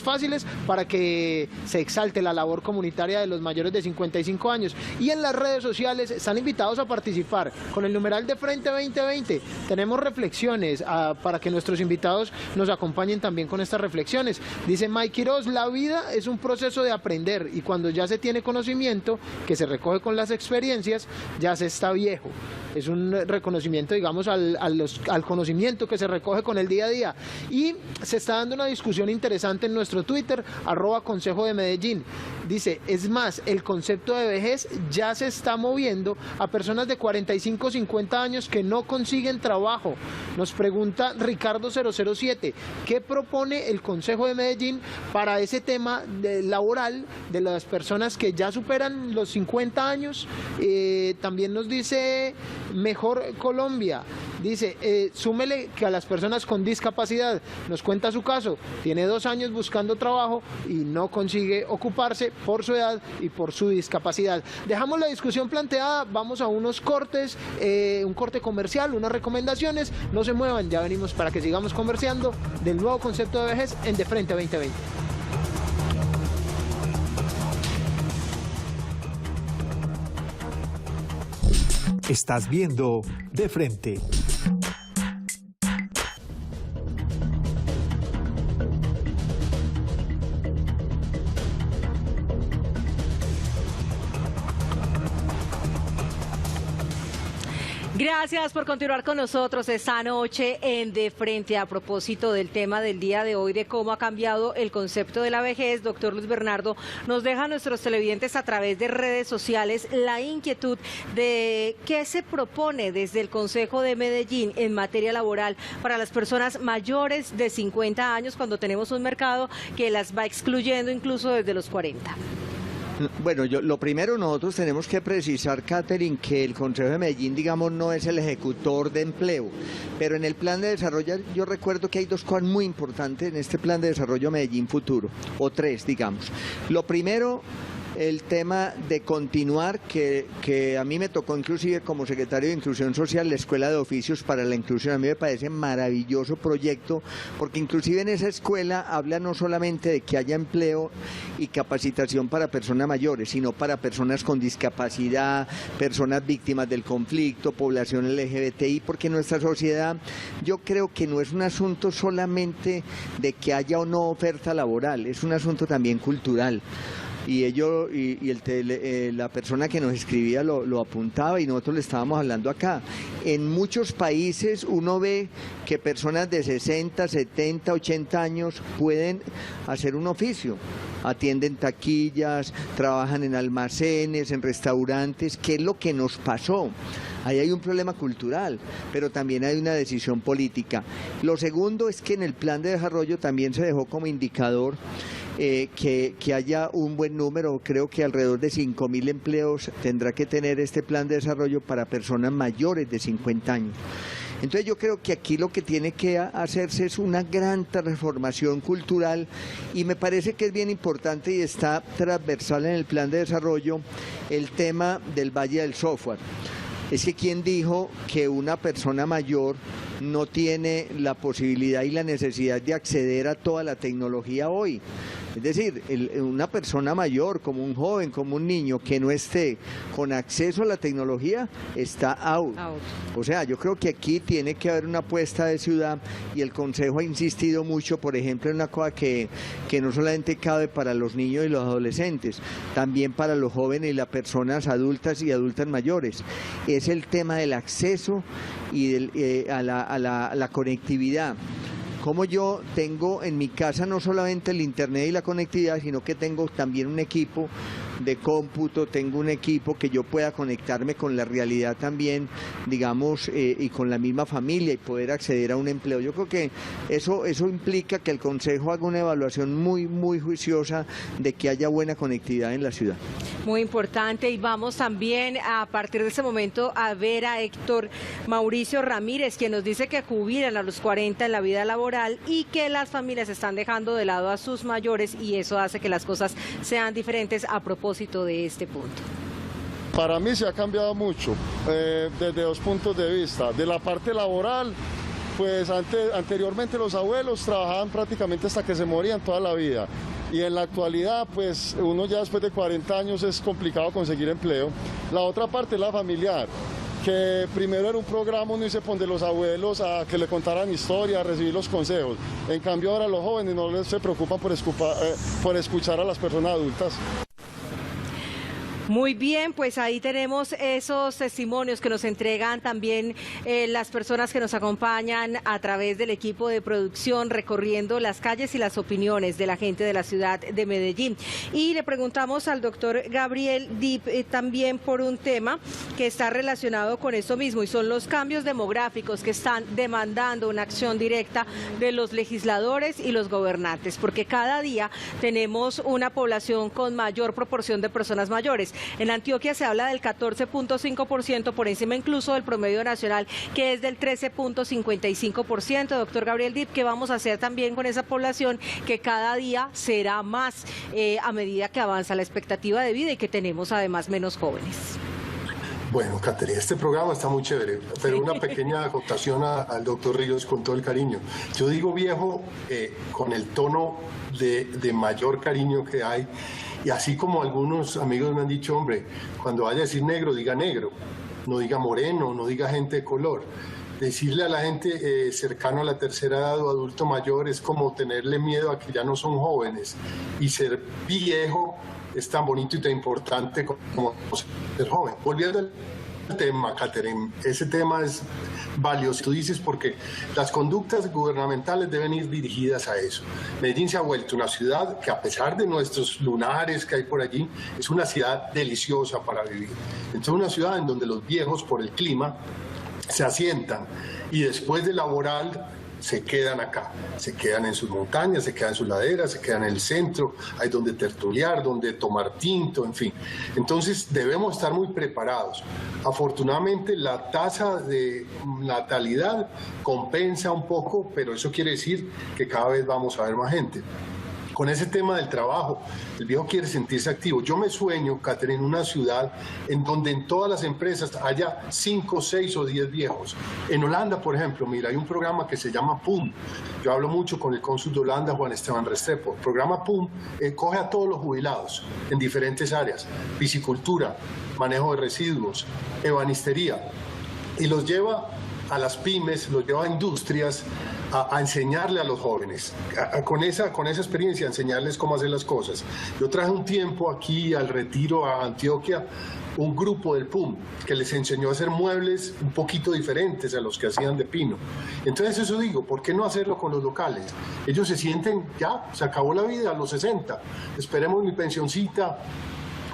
S2: fáciles para que se exalte la labor comunitaria de los mayores de 55 años. Y en las redes sociales están invitados a participar con el numeral de Frente 2020. Tenemos reflexiones para que nuestros invitados nos acompañen también con estas reflexiones. Dice Mike Quiroz, la vida es un proceso de aprender y cuando ya se tiene conocimiento, que se recoge con las experiencias, ya se está viejo. Es un reconocimiento, digamos, al conocimiento que se recoge con el día a día. Y se está dando una discusión interesante en nuestro Twitter, @Consejo de Medellín. Dice, es más, el concepto de vejez ya se está moviendo a personas de 45 o 50 años que no consiguen trabajo. Nos pregunta Ricardo 007, ¿qué propone el Consejo de Medellín para ese tema laboral de las personas que ya superan los 50 años? También nos dice Mejor Colombia, dice, súmele que a las personas con discapacidad, nos cuenta su caso, tiene 2 años buscando trabajo y no consigue ocuparse por su edad y por su discapacidad. Dejamos la discusión planteada, vamos a unos cortes, un corte comercial, unas recomendaciones, no se muevan, ya venimos para que sigamos conversando del nuevo concepto de vejez en De Frente 2020.
S8: Estás viendo De Frente.
S1: Gracias por continuar con nosotros esta noche en De Frente. A propósito del tema del día de hoy, de cómo ha cambiado el concepto de la vejez, doctor Luis Bernardo nos deja a nuestros televidentes a través de redes sociales la inquietud de qué se propone desde el Consejo de Medellín en materia laboral para las personas mayores de 50 años, cuando tenemos un mercado que las va excluyendo incluso desde los 40.
S3: Bueno, lo primero, nosotros tenemos que precisar, Catherine, que el Consejo de Medellín, digamos, no es el ejecutor de empleo, pero en el plan de desarrollo yo recuerdo que hay dos cosas muy importantes en este plan de desarrollo Medellín Futuro, o tres, digamos. Lo primero, el tema de continuar, que a mí me tocó inclusive como secretario de Inclusión Social, la Escuela de Oficios para la Inclusión. A mí me parece maravilloso proyecto, porque inclusive en esa escuela habla no solamente de que haya empleo y capacitación para personas mayores, sino para personas con discapacidad, personas víctimas del conflicto, población LGBTI, porque nuestra sociedad, yo creo que no es un asunto solamente de que haya o no oferta laboral, es un asunto también cultural. Y la persona que nos escribía lo apuntaba y nosotros le estábamos hablando acá. En muchos países uno ve que personas de 60, 70, 80 años pueden hacer un oficio. Atienden taquillas, trabajan en almacenes, en restaurantes. ¿Qué es lo que nos pasó? Ahí hay un problema cultural, pero también hay una decisión política. Lo segundo es que en el plan de desarrollo también se dejó como indicador que haya un buen número, creo que alrededor de 5.000 empleos tendrá que tener este plan de desarrollo para personas mayores de 50 años. Entonces yo creo que aquí lo que tiene que hacerse es una gran transformación cultural y me parece que es bien importante y está transversal en el plan de desarrollo el tema del Valle del Software. Es que ¿quién dijo que una persona mayor no tiene la posibilidad y la necesidad de acceder a toda la tecnología hoy? Es decir, una persona mayor, como un joven, como un niño, que no esté con acceso a la tecnología, está out. O sea, yo creo que aquí tiene que haber una apuesta de ciudad y el Consejo ha insistido mucho, por ejemplo, en una cosa que no solamente cabe para los niños y los adolescentes, también para los jóvenes y las personas adultas y adultas mayores. Es el tema del acceso y a la conectividad. Como yo tengo en mi casa no solamente el internet y la conectividad, sino que tengo también un equipo de cómputo, tengo un equipo que yo pueda conectarme con la realidad también, digamos, y con la misma familia y poder acceder a un empleo. Yo creo que eso implica que el Consejo haga una evaluación muy, muy juiciosa de que haya buena conectividad en la ciudad.
S1: Muy importante, y vamos también a partir de ese momento a ver a Héctor Mauricio Ramírez, quien nos dice que jubilan a los 40 en la vida laboral y que las familias están dejando de lado a sus mayores y eso hace que las cosas sean diferentes a propósito de este punto.
S9: Para mí se ha cambiado mucho desde dos puntos de vista. De la parte laboral, pues anteriormente los abuelos trabajaban prácticamente hasta que se morían toda la vida. Y en la actualidad, pues uno ya después de 40 años es complicado conseguir empleo. La otra parte es la familiar, que primero era un programa, uno hizo poner los abuelos a que le contaran historias, a recibir los consejos. En cambio ahora los jóvenes no se preocupan por escuchar a las personas adultas.
S1: Muy bien, pues ahí tenemos esos testimonios que nos entregan también las personas que nos acompañan a través del equipo de producción recorriendo las calles y las opiniones de la gente de la ciudad de Medellín. Y le preguntamos al doctor Gabriel Dip también por un tema que está relacionado con esto mismo y son los cambios demográficos que están demandando una acción directa de los legisladores y los gobernantes, porque cada día tenemos una población con mayor proporción de personas mayores. En Antioquia se habla del 14.5%, por encima incluso del promedio nacional, que es del 13.55%. Doctor Gabriel Dip, ¿qué vamos a hacer también con esa población que cada día será más a medida que avanza la expectativa de vida y que tenemos además menos jóvenes?
S5: Bueno, Caterina, este programa está muy chévere, pero una pequeña acotación al doctor Ríos con todo el cariño. Yo digo viejo con el tono de mayor cariño que hay. Y así como algunos amigos me han dicho, hombre, cuando vaya a decir negro, diga negro, no diga moreno, no diga gente de color. Decirle a la gente cercano a la tercera edad o adulto mayor es como tenerle miedo a que ya no son jóvenes. Y ser viejo es tan bonito y tan importante como ser joven. Volviendo al tema, Catherine, ese tema es valioso, tú dices, porque las conductas gubernamentales deben ir dirigidas a eso. Medellín se ha vuelto una ciudad que, a pesar de nuestros lunares que hay por allí, es una ciudad deliciosa para vivir. Entonces, una ciudad en donde los viejos, por el clima, se asientan y después de laboral se quedan acá, se quedan en sus montañas, se quedan en sus laderas, se quedan en el centro, hay donde tertuliar, donde tomar tinto, en fin. Entonces debemos estar muy preparados. Afortunadamente la tasa de natalidad compensa un poco, pero eso quiere decir que cada vez vamos a ver más gente. Con ese tema del trabajo, el viejo quiere sentirse activo. Yo me sueño, Catherine, en una ciudad en donde en todas las empresas haya 5, 6 o 10 viejos. En Holanda, por ejemplo, mira, hay un programa que se llama PUM. Yo hablo mucho con el cónsul de Holanda, Juan Esteban Restrepo. El programa PUM coge a todos los jubilados en diferentes áreas: piscicultura, manejo de residuos, ebanistería, y los lleva a las pymes, los lleva a industrias, a enseñarle a los jóvenes, con esa experiencia, a enseñarles cómo hacer las cosas. Yo traje un tiempo aquí al Retiro, a Antioquia, un grupo del PUM que les enseñó a hacer muebles un poquito diferentes a los que hacían de pino. Entonces eso digo, ¿por qué no hacerlo con los locales? Ellos se sienten, ya, se acabó la vida a los 60, esperemos mi pensioncita,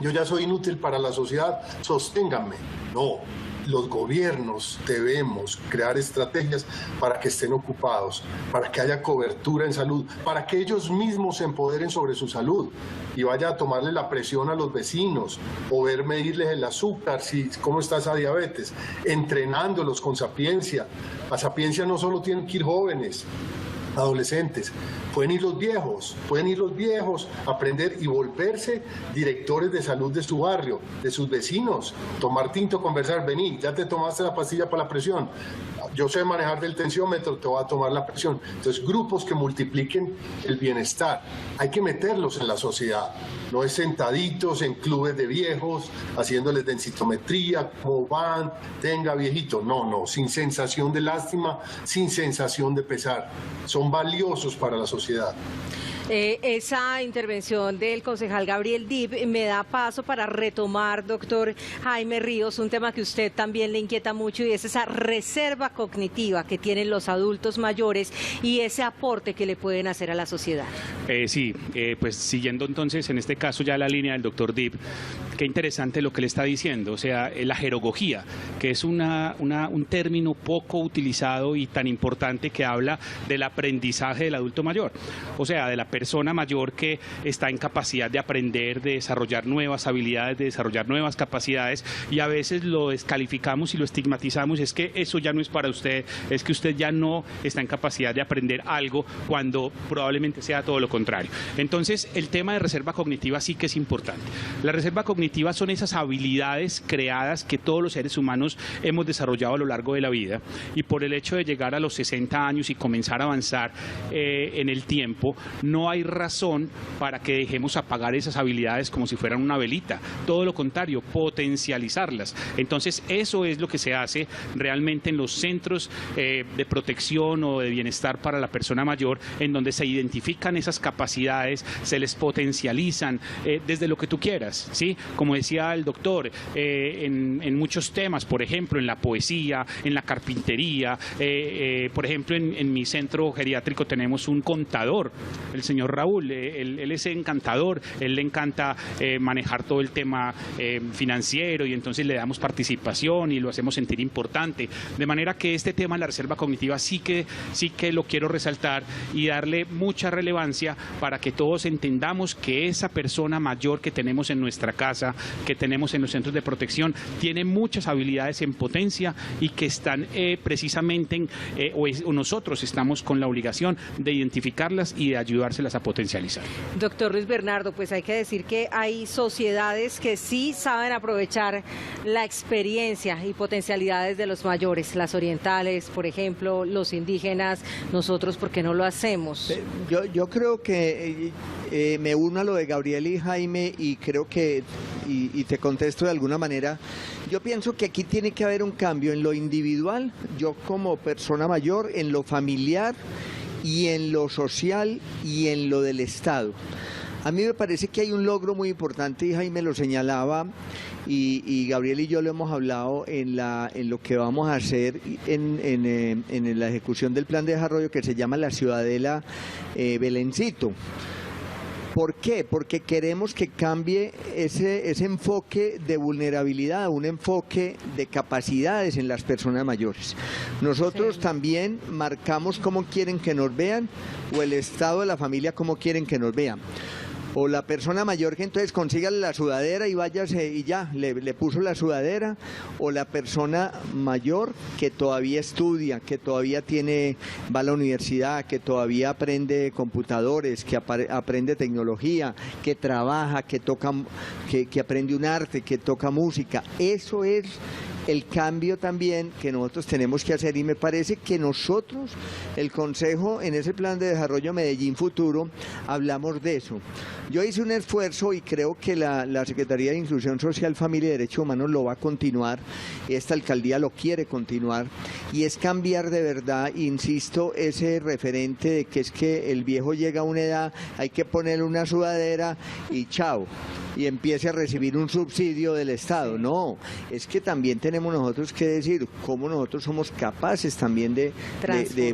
S5: yo ya soy inútil para la sociedad, sosténganme. No. Los gobiernos debemos crear estrategias para que estén ocupados, para que haya cobertura en salud, para que ellos mismos se empoderen sobre su salud y vaya a tomarle la presión a los vecinos o medirles el azúcar, cómo está esa diabetes, entrenándolos con sapiencia. A sapiencia no solo tienen que ir jóvenes, adolescentes, pueden ir los viejos a aprender y volverse directores de salud de su barrio, de sus vecinos, tomar tinto, conversar, vení, ya te tomaste la pastilla para la presión, yo sé manejar del tensiómetro, te voy a tomar la presión. Entonces, grupos que multipliquen el bienestar, hay que meterlos en la sociedad, no es sentaditos en clubes de viejos, haciéndoles densitometría, cómo van, tenga viejito, no, sin sensación de lástima, sin sensación de pesar, son valiosos para la sociedad.
S1: Esa intervención del concejal Gabriel Dip me da paso para retomar, doctor Jaime Ríos, un tema que usted también le inquieta mucho, y es esa reserva cognitiva que tienen los adultos mayores y ese aporte que le pueden hacer a la sociedad.
S4: Sí, pues siguiendo entonces en este caso ya la línea del doctor Dip, qué interesante lo que le está diciendo, o sea, la jerogogía, que es un término poco utilizado y tan importante que habla del aprendizaje del adulto mayor, o sea, de la persona mayor que está en capacidad de aprender, de desarrollar nuevas habilidades, de desarrollar nuevas capacidades, y a veces lo descalificamos y lo estigmatizamos, es que eso ya no es para usted, es que usted ya no está en capacidad de aprender algo, cuando probablemente sea todo lo contrario. Entonces, el tema de reserva cognitiva sí que es importante. La reserva cognitiva son esas habilidades creadas que todos los seres humanos hemos desarrollado a lo largo de la vida, y por el hecho de llegar a los 60 años y comenzar a avanzar en el tiempo, no hay razón para que dejemos apagar esas habilidades como si fueran una velita. Todo lo contrario, potencializarlas. Entonces, eso es lo que se hace realmente en los centros de protección o de bienestar para la persona mayor, en donde se identifican esas capacidades, se les potencializan desde lo que tú quieras, ¿sí? Como decía el doctor, en muchos temas, por ejemplo, en la poesía, en la carpintería, por ejemplo, en mi centro geriátrico tenemos un contador, el señor Raúl, él es encantador, él le encanta manejar todo el tema financiero, y entonces le damos participación y lo hacemos sentir importante, de manera que este tema de la reserva cognitiva sí que lo quiero resaltar y darle mucha relevancia para que todos entendamos que esa persona mayor que tenemos en nuestra casa, que tenemos en los centros de protección, tiene muchas habilidades en potencia y que están precisamente o nosotros estamos con la obligación de identificarlas y de ayudárselas a potencializar.
S1: Doctor Luis Bernardo, pues hay que decir que hay sociedades que sí saben aprovechar la experiencia y potencialidades de los mayores, las orientales, por ejemplo, los indígenas. Nosotros, ¿por qué no lo hacemos?
S3: Yo creo que me uno a lo de Gabriel y Jaime, y creo que, y te contesto de alguna manera, yo pienso que aquí tiene que haber un cambio en lo individual, yo como persona mayor, en lo familiar y en lo social y en lo del Estado. A mí me parece que hay un logro muy importante, y Jaime lo señalaba, y Gabriel y yo lo hemos hablado en lo que vamos a hacer en la ejecución del plan de desarrollo que se llama la Ciudadela Belencito. ¿Por qué? Porque queremos que cambie ese enfoque de vulnerabilidad a un enfoque de capacidades en las personas mayores. Nosotros también marcamos cómo quieren que nos vean, o el estado de la familia cómo quieren que nos vean. O la persona mayor que entonces consiga la sudadera y váyase y ya, le puso la sudadera, o la persona mayor que todavía estudia, que todavía va a la universidad, que todavía aprende computadores, que aprende tecnología, que trabaja, que toca, que aprende un arte, que toca música. Eso es el cambio también que nosotros tenemos que hacer, y me parece que nosotros, el Consejo, en ese plan de desarrollo Medellín Futuro, hablamos de eso. Yo hice un esfuerzo y creo que la Secretaría de Inclusión Social, Familia y Derechos Humanos lo va a continuar, esta alcaldía lo quiere continuar, y es cambiar de verdad, insisto, ese referente de que es que el viejo llega a una edad, hay que ponerle una sudadera y chao, y empiece a recibir un subsidio del Estado. No, es que también tenemos nosotros que decir cómo nosotros somos capaces también de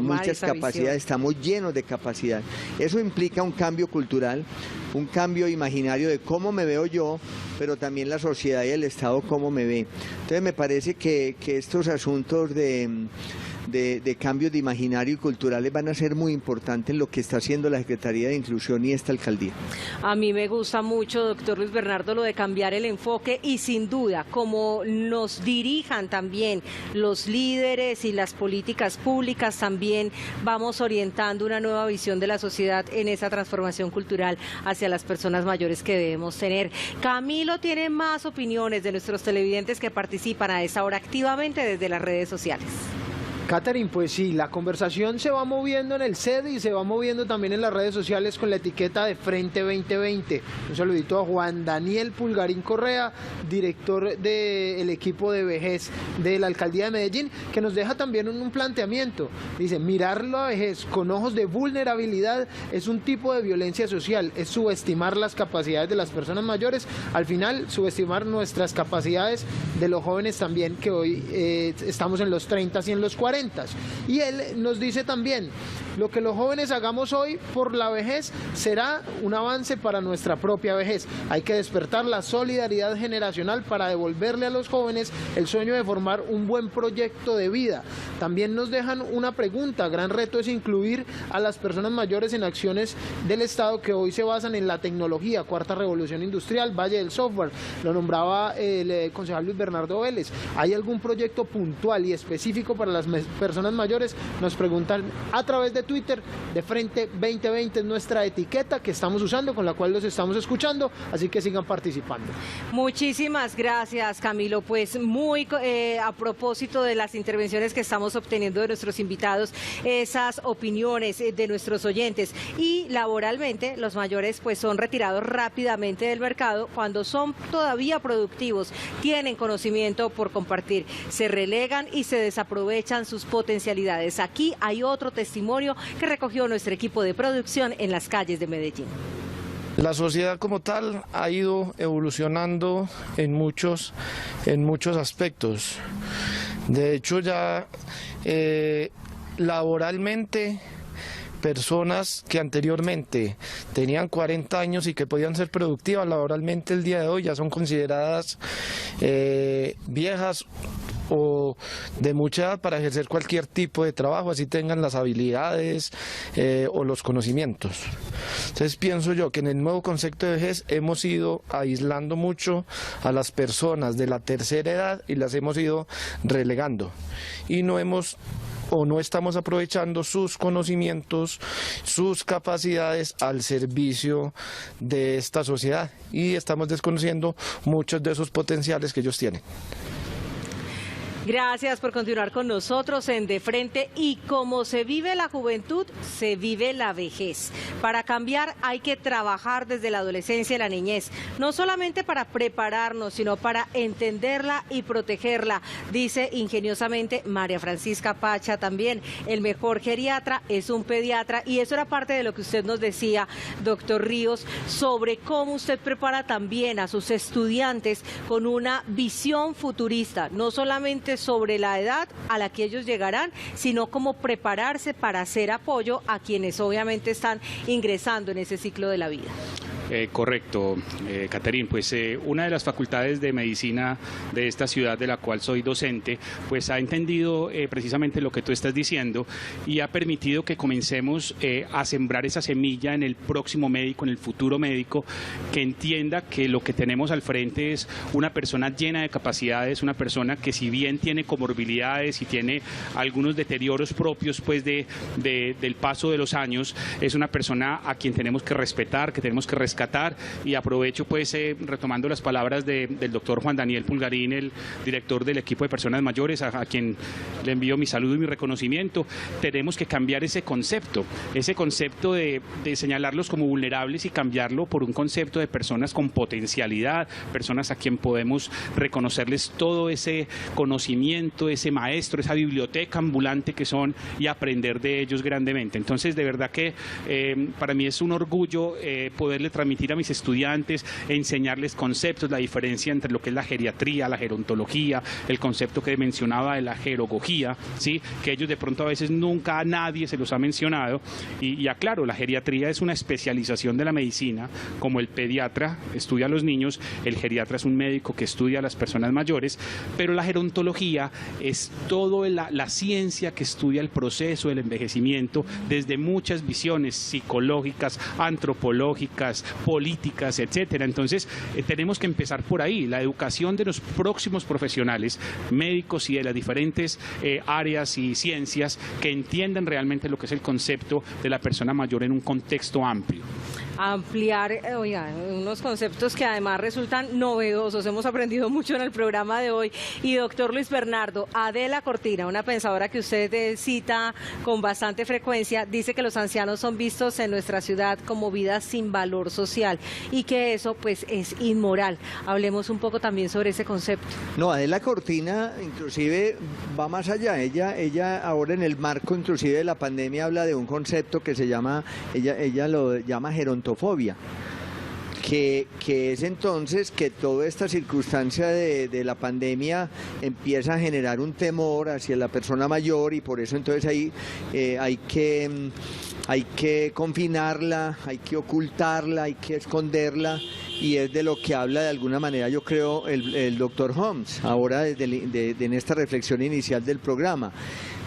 S3: muchas capacidades, estamos llenos de capacidad. Eso implica un cambio cultural, un cambio imaginario de cómo me veo yo, pero también la sociedad y el Estado cómo me ve. Entonces me parece que estos asuntos de cambios de imaginario y culturales van a ser muy importantes en lo que está haciendo la Secretaría de Inclusión y esta alcaldía.
S1: A mí me gusta mucho, doctor Luis Bernardo, lo de cambiar el enfoque, y sin duda, como nos dirijan también los líderes y las políticas públicas, también vamos orientando una nueva visión de la sociedad en esa transformación cultural hacia las personas mayores que debemos tener. Camilo tiene más opiniones de nuestros televidentes que participan a esa hora activamente desde las redes sociales.
S2: Catherine, pues sí, la conversación se va moviendo en el CED y se va moviendo también en las redes sociales con la etiqueta de Frente 2020. Un saludito a Juan Daniel Pulgarín Correa, director del equipo de vejez de la Alcaldía de Medellín, que nos deja también un planteamiento. Dice, mirar la vejez con ojos de vulnerabilidad es un tipo de violencia social, es subestimar las capacidades de las personas mayores, al final subestimar nuestras capacidades de los jóvenes también, que hoy estamos en los 30 y en los 40. Y él nos dice también, lo que los jóvenes hagamos hoy por la vejez será un avance para nuestra propia vejez. Hay que despertar la solidaridad generacional para devolverle a los jóvenes el sueño de formar un buen proyecto de vida. También nos dejan una pregunta, gran reto es incluir a las personas mayores en acciones del Estado que hoy se basan en la tecnología, cuarta revolución industrial, Valle del Software, lo nombraba el concejal Luis Bernardo Vélez. ¿Hay algún proyecto puntual y específico para las personas mayores? Nos preguntan a través de Twitter. De Frente 2020 es nuestra etiqueta que estamos usando, con la cual los estamos escuchando, así que sigan participando.
S1: Muchísimas gracias, Camilo. Pues muy a propósito de las intervenciones que estamos obteniendo de nuestros invitados, esas opiniones de nuestros oyentes, y laboralmente los mayores pues son retirados rápidamente del mercado cuando son todavía productivos, tienen conocimiento por compartir, se relegan y se desaprovechan sus potencialidades. Aquí hay otro testimonio que recogió nuestro equipo de producción en las calles de Medellín.
S10: La sociedad como tal ha ido evolucionando en muchos aspectos. De hecho, ya laboralmente, personas que anteriormente tenían 40 años y que podían ser productivas laboralmente el día de hoy ya son consideradas viejas o de mucha edad para ejercer cualquier tipo de trabajo, así tengan las habilidades o los conocimientos. Entonces pienso yo que en el nuevo concepto de vejez hemos ido aislando mucho a las personas de la tercera edad y las hemos ido relegando, y no estamos aprovechando sus conocimientos, sus capacidades al servicio de esta sociedad, y estamos desconociendo muchos de esos potenciales que ellos tienen.
S1: Gracias por continuar con nosotros en De Frente. Y como se vive la juventud, se vive la vejez. Para cambiar hay que trabajar desde la adolescencia y la niñez, no solamente para prepararnos, sino para entenderla y protegerla, dice ingeniosamente María Francisca Pacha también. El mejor geriatra es un pediatra, y eso era parte de lo que usted nos decía, doctor Ríos, sobre cómo usted prepara también a sus estudiantes con una visión futurista, no solamente sobre la edad a la que ellos llegarán, sino cómo prepararse para hacer apoyo a quienes obviamente están ingresando en ese ciclo de la vida.
S4: Correcto, Caterín, pues una de las facultades de medicina de esta ciudad, de la cual soy docente, pues ha entendido precisamente lo que tú estás diciendo y ha permitido que comencemos a sembrar esa semilla en el próximo médico, en el futuro médico, que entienda que lo que tenemos al frente es una persona llena de capacidades, una persona que, si bien tiene comorbilidades y tiene algunos deterioros propios pues del paso de los años, es una persona a quien tenemos que respetar, que tenemos que rescatar. Y aprovecho pues retomando las palabras del doctor Juan Daniel Pulgarín, el director del equipo de personas mayores, a quien le envío mi saludo y mi reconocimiento. Tenemos que cambiar ese concepto de señalarlos como vulnerables y cambiarlo por un concepto de personas con potencialidad, personas a quien podemos reconocerles todo ese conocimiento, ese maestro, esa biblioteca ambulante que son, y aprender de ellos grandemente. Entonces, de verdad que para mí es un orgullo poderle transmitir a mis estudiantes, enseñarles conceptos, la diferencia entre lo que es la geriatría, la gerontología, el concepto que mencionaba de la gerogogía, ¿sí? Que ellos de pronto a veces nunca a nadie se los ha mencionado, y aclaro, la geriatría es una especialización de la medicina, como el pediatra estudia a los niños, el geriatra es un médico que estudia a las personas mayores, pero la gerontología es toda la ciencia que estudia el proceso del envejecimiento desde muchas visiones psicológicas, antropológicas, políticas, etcétera. Entonces, tenemos que empezar por ahí, la educación de los próximos profesionales, médicos y de las diferentes áreas y ciencias, que entiendan realmente lo que es el concepto de la persona mayor en un contexto amplio.
S1: Ampliar, unos conceptos que además resultan novedosos. Hemos aprendido mucho en el programa de hoy. Y doctor Luis Bernardo, Adela Cortina, una pensadora que usted cita con bastante frecuencia, dice que los ancianos son vistos en nuestra ciudad como vidas sin valor social y que eso pues es inmoral. Hablemos un poco también sobre ese concepto.
S3: No, Adela Cortina inclusive va más allá. Ella ahora, en el marco inclusive de la pandemia, habla de un concepto que se llama, ella lo llama gerontofobia, que es entonces que toda esta circunstancia de la pandemia empieza a generar un temor hacia la persona mayor, y por eso entonces ahí hay que confinarla, hay que ocultarla, hay que esconderla, y es de lo que habla de alguna manera, yo creo, el doctor Holmes, ahora en esta reflexión inicial del programa.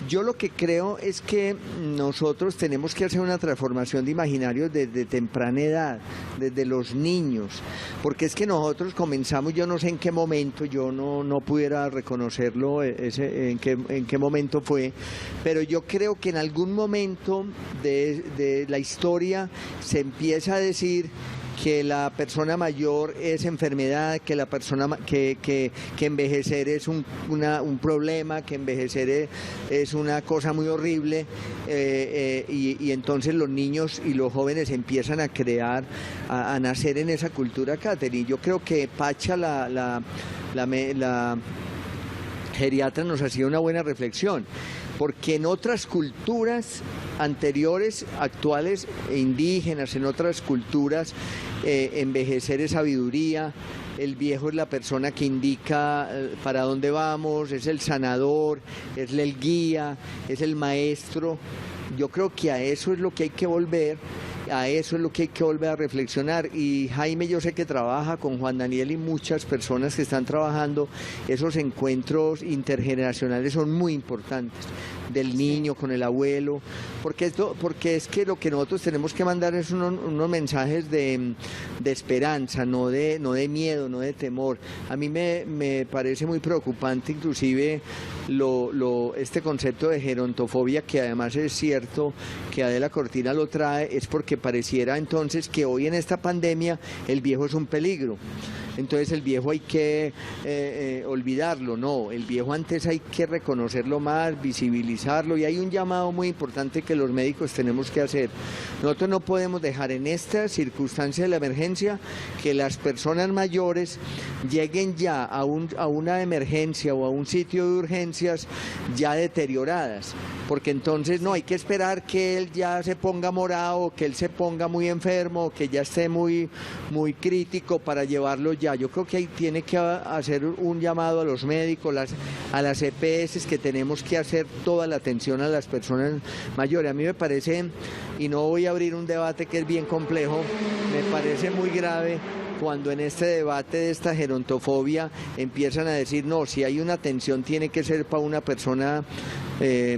S3: Yo lo que creo es que nosotros tenemos que hacer una transformación de imaginarios desde temprana edad, desde los niños, porque es que nosotros comenzamos, yo no sé en qué momento, yo no pudiera reconocerlo, en qué momento fue, pero yo creo que en algún momento de la historia se empieza a decir que la persona mayor es enfermedad, que la persona que envejecer es un problema, que envejecer es una cosa muy horrible, y entonces los niños y los jóvenes empiezan a crear, a nacer en esa cultura, Caterín. Yo creo que Pacha, la geriatra, nos hacía una buena reflexión, porque en otras culturas anteriores, actuales e indígenas, en otras culturas, envejecer es sabiduría, el viejo es la persona que indica para dónde vamos, es el sanador, es el guía, es el maestro. Yo creo que a eso es lo que hay que volver, a eso es lo que hay que volver a reflexionar. Y Jaime, yo sé que trabaja con Juan Daniel y muchas personas que están trabajando, esos encuentros intergeneracionales son muy importantes, del niño con el abuelo, porque es que lo que nosotros tenemos que mandar es unos mensajes de esperanza, no de miedo, no de temor. A mí me parece muy preocupante inclusive este concepto de gerontofobia, que además es cierto que Adela Cortina lo trae, es porque pareciera entonces que hoy en esta pandemia el viejo es un peligro. Entonces el viejo hay que olvidarlo, no, el viejo antes hay que reconocerlo más, visibilizarlo, y hay un llamado muy importante que los médicos tenemos que hacer. Nosotros no podemos dejar en esta circunstancia de la emergencia que las personas mayores lleguen ya a una emergencia o a un sitio de urgencias ya deterioradas, porque entonces no hay que esperar que él ya se ponga morado, que él se ponga muy enfermo, que ya esté muy crítico para llevarlo ya. Yo creo que ahí tiene que hacer un llamado a los médicos, a las EPS, que tenemos que hacer toda la atención a las personas mayores. A mí me parece, y no voy a abrir un debate que es bien complejo, me parece muy grave cuando en este debate de esta gerontofobia empiezan a decir, no, si hay una atención tiene que ser para una persona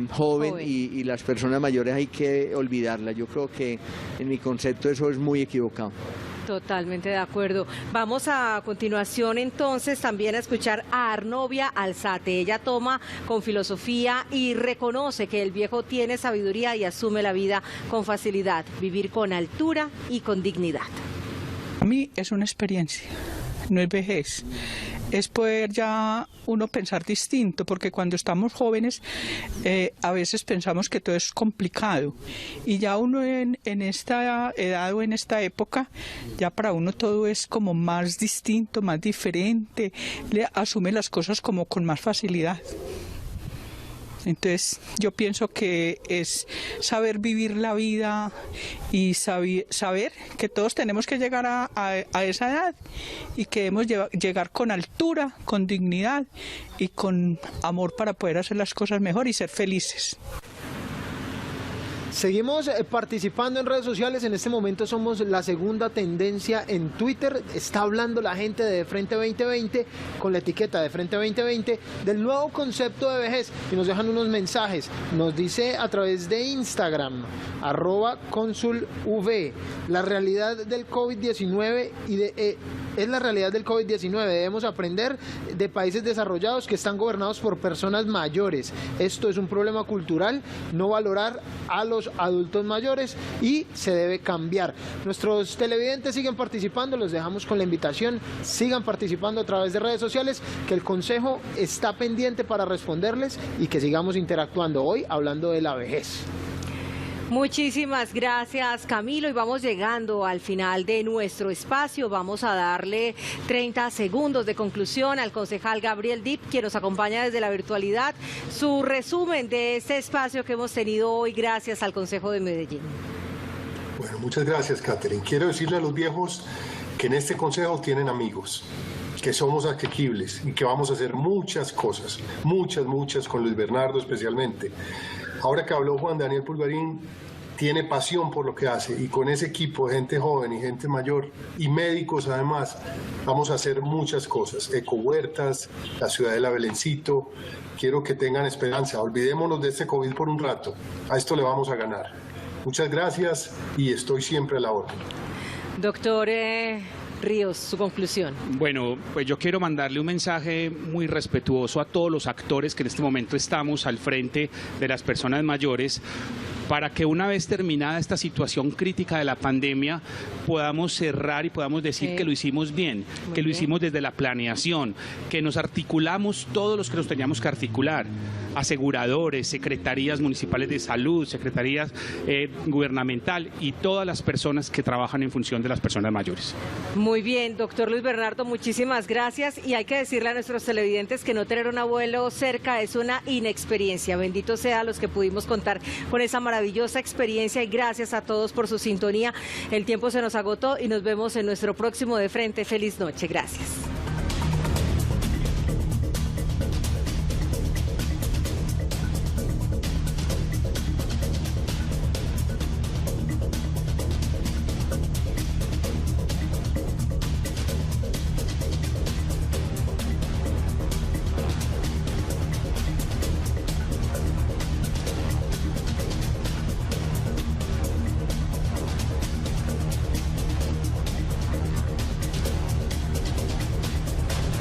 S3: joven. Y las personas mayores hay que olvidarla. Yo creo que en mi concepto eso es muy equivocado.
S1: Totalmente de acuerdo. Vamos a continuación entonces también a escuchar a Arnovia Alzate. Ella toma con filosofía y reconoce que el viejo tiene sabiduría y asume la vida con facilidad, vivir con altura y con dignidad.
S11: A mí es una experiencia, no es vejez. Es poder ya uno pensar distinto, porque cuando estamos jóvenes a veces pensamos que todo es complicado, y ya uno en esta edad o en esta época, ya para uno todo es como más distinto, más diferente, le asume las cosas como con más facilidad. Entonces yo pienso que es saber vivir la vida y saber que todos tenemos que llegar a esa edad y que debemos llegar con altura, con dignidad y con amor para poder hacer las cosas mejor y ser felices.
S2: Seguimos participando en redes sociales. En este momento somos la segunda tendencia en Twitter. Está hablando la gente de Frente 2020 con la etiqueta de Frente 2020 del nuevo concepto de vejez, y nos dejan unos mensajes. Nos dice a través de Instagram @consulv, la realidad del COVID-19 es la realidad del COVID-19. Debemos aprender de países desarrollados que están gobernados por personas mayores. Esto es un problema cultural, no valorar a los adultos mayores, y se debe cambiar. Nuestros televidentes siguen participando, los dejamos con la invitación, sigan participando a través de redes sociales, que el Consejo está pendiente para responderles y que sigamos interactuando hoy hablando de la vejez.
S1: Muchísimas gracias, Camilo, y vamos llegando al final de nuestro espacio. Vamos a darle 30 segundos de conclusión al concejal Gabriel Dip, quien nos acompaña desde la virtualidad, su resumen de este espacio que hemos tenido hoy gracias al Consejo de Medellín.
S5: Bueno, muchas gracias, Catherine. Quiero decirle a los viejos que en este consejo tienen amigos, que somos asequibles y que vamos a hacer muchas cosas, muchas con Luis Bernardo especialmente. Ahora que habló Juan Daniel Pulgarín, tiene pasión por lo que hace, y con ese equipo de gente joven y gente mayor y médicos además, vamos a hacer muchas cosas. Ecohuertas, la Ciudadela Belencito. Quiero que tengan esperanza, olvidémonos de este COVID por un rato, a esto le vamos a ganar. Muchas gracias y estoy siempre a la orden.
S1: Doctor Ríos, su conclusión.
S4: Bueno, pues yo quiero mandarle un mensaje muy respetuoso a todos los actores que en este momento estamos al frente de las personas mayores, para que una vez terminada esta situación crítica de la pandemia podamos cerrar y podamos decir que lo hicimos bien, que lo hicimos desde la planeación, que nos articulamos todos los que nos teníamos que articular, aseguradores, secretarías municipales de salud, secretarías gubernamental y todas las personas que trabajan en función de las personas mayores.
S1: Muy bien, doctor Luis Bernardo, muchísimas gracias, y hay que decirle a nuestros televidentes que no tener un abuelo cerca es una inexperiencia. Bendito sea los que pudimos contar con esa maravillosa experiencia, y gracias a todos por su sintonía. El tiempo se nos agotó y nos vemos en nuestro próximo De Frente. Feliz noche, gracias.